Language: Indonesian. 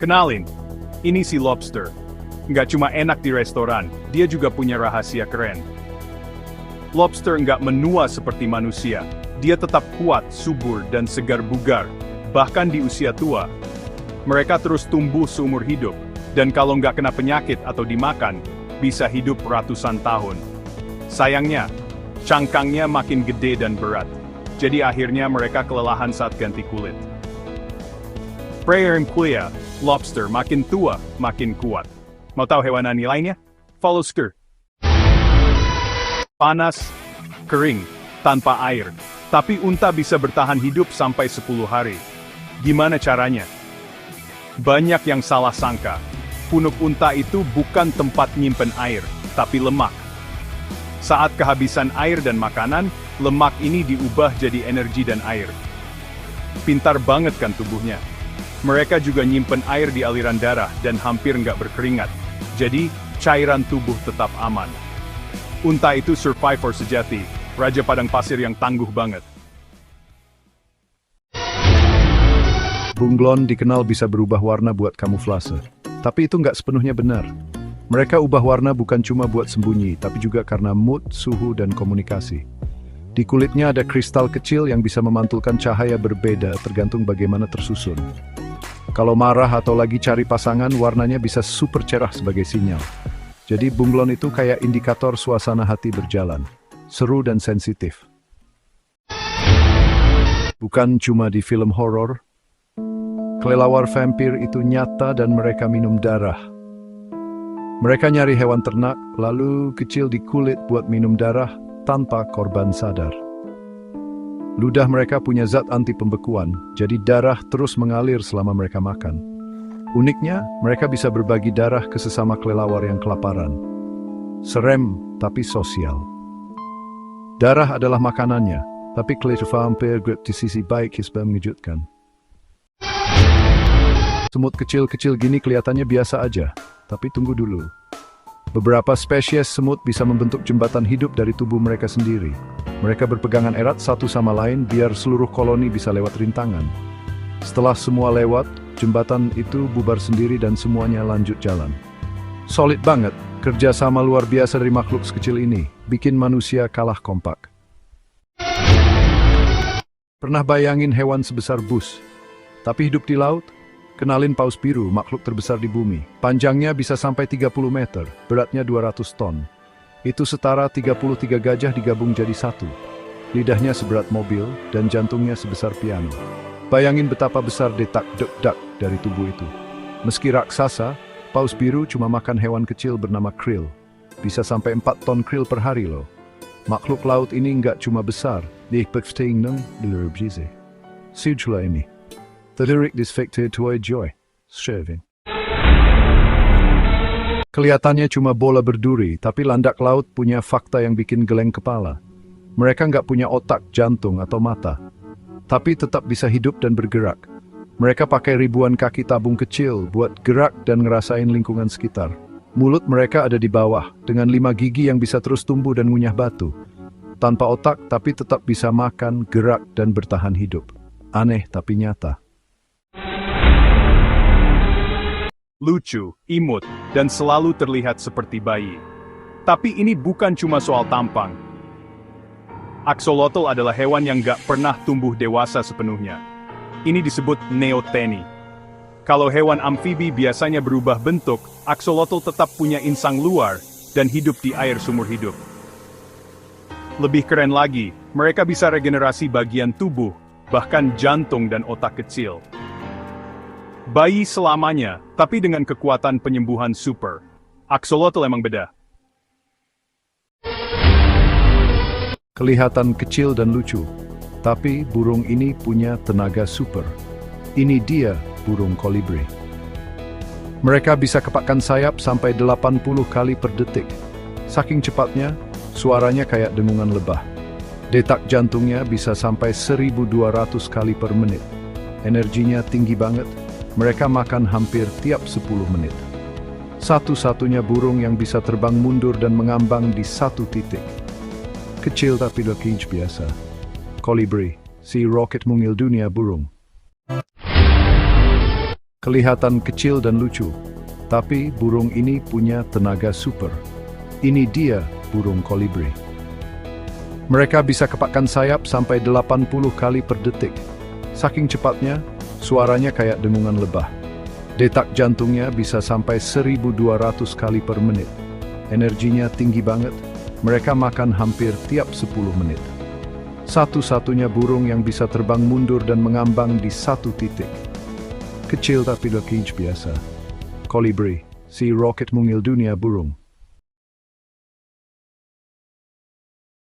Kenalin, ini si lobster. Nggak cuma enak di restoran, dia juga punya rahasia keren. Lobster nggak menua seperti manusia. Dia tetap kuat, subur, dan segar bugar. Bahkan di usia tua, mereka terus tumbuh seumur hidup. Dan kalau nggak kena penyakit atau dimakan, bisa hidup ratusan tahun. Sayangnya, cangkangnya makin gede dan berat. Jadi akhirnya mereka kelelahan saat ganti kulit. Prayer and Kuya, lobster makin tua, makin kuat. Mau tahu hewan ani lainnya? Follow Sker. Panas, kering, tanpa air. Tapi unta bisa bertahan hidup sampai 10 hari. Gimana caranya? Banyak yang salah sangka. Punuk unta itu bukan tempat nyimpen air, tapi lemak. Saat kehabisan air dan makanan, lemak ini diubah jadi energi dan air. Pintar banget kan tubuhnya? Mereka juga nyimpen air di aliran darah dan hampir nggak berkeringat. Jadi, cairan tubuh tetap aman. Unta itu survivor sejati, raja padang pasir yang tangguh banget. Bunglon dikenal bisa berubah warna buat kamuflase. Tapi itu nggak sepenuhnya benar. Mereka ubah warna bukan cuma buat sembunyi, tapi juga karena mood, suhu, dan komunikasi. Di kulitnya ada kristal kecil yang bisa memantulkan cahaya berbeda tergantung bagaimana tersusun. Kalau marah atau lagi cari pasangan, warnanya bisa super cerah sebagai sinyal. Jadi bunglon itu kayak indikator suasana hati berjalan. Seru dan sensitif. Bukan cuma di film horor. Kelelawar vampir itu nyata dan mereka minum darah. Mereka nyari hewan ternak, lalu kecil di kulit buat minum darah tanpa korban sadar. Ludah mereka punya zat anti pembekuan, jadi darah terus mengalir selama mereka makan. Uniknya, mereka bisa berbagi darah ke sesama kelelawar yang kelaparan. Serem, tapi sosial. Darah adalah makanannya, tapi kelelawar vampir di sisi baik hisba mengejutkan. Semut kecil-kecil gini kelihatannya biasa aja, tapi tunggu dulu. Beberapa spesies semut bisa membentuk jembatan hidup dari tubuh mereka sendiri. Mereka berpegangan erat satu sama lain biar seluruh koloni bisa lewat rintangan. Setelah semua lewat, jembatan itu bubar sendiri dan semuanya lanjut jalan. Solid banget, kerjasama luar biasa dari makhluk sekecil ini, bikin manusia kalah kompak. Pernah bayangin hewan sebesar bus, tapi hidup di laut? Kenalin paus biru, makhluk terbesar di bumi. Panjangnya bisa sampai 30 meter, beratnya 200 ton. Itu setara 33 gajah digabung jadi satu. Lidahnya seberat mobil, dan jantungnya sebesar piano. Bayangin betapa besar detak dek-dak dari tubuh itu. Meski raksasa, paus biru cuma makan hewan kecil bernama krill. Bisa sampai 4 ton krill per hari loh. Makhluk laut ini nggak cuma besar, dia berftingeng di luar biasa. Sujula ini. Terlirik disfekte tuai joy, serving. Kelihatannya cuma bola berduri, tapi landak laut punya fakta yang bikin geleng kepala. Mereka nggak punya otak, jantung, atau mata. Tapi tetap bisa hidup dan bergerak. Mereka pakai ribuan kaki tabung kecil buat gerak dan ngerasain lingkungan sekitar. Mulut mereka ada di bawah, dengan 5 gigi yang bisa terus tumbuh dan ngunyah batu. Tanpa otak, tapi tetap bisa makan, gerak, dan bertahan hidup. Aneh tapi nyata. Lucu, imut, dan selalu terlihat seperti bayi. Tapi ini bukan cuma soal tampang. Axolotl adalah hewan yang gak pernah tumbuh dewasa sepenuhnya. Ini disebut neoteny. Kalau hewan amfibi biasanya berubah bentuk, axolotl tetap punya insang luar dan hidup di air seumur hidup. Lebih keren lagi, mereka bisa regenerasi bagian tubuh, bahkan jantung dan otak kecil. Bayi selamanya, tapi dengan kekuatan penyembuhan super. Axolotl emang beda. Kelihatan kecil dan lucu, tapi burung ini punya tenaga super. Ini dia burung kolibri. Mereka bisa kepakkan sayap sampai 80 kali per detik. Saking cepatnya, suaranya kayak dengungan lebah. Detak jantungnya bisa sampai 1200 kali per menit. Energinya tinggi banget. Mereka makan hampir tiap 10 menit. Satu-satunya burung yang bisa terbang mundur dan mengambang di satu titik. Kecil tapi lekij biasa. Kolibri, si roket mungil dunia burung. Kelihatan kecil dan lucu, tapi burung ini punya tenaga super. Ini dia burung kolibri. Mereka bisa kepakkan sayap sampai 80 kali per detik. Saking cepatnya, suaranya kayak dengungan lebah. Detak jantungnya bisa sampai 1200 kali per menit. Energinya tinggi banget. Mereka makan hampir tiap 10 menit. Satu-satunya burung yang bisa terbang mundur dan mengambang di satu titik. Kecil tapi lekij biasa. Kolibri, si roket mungil dunia burung.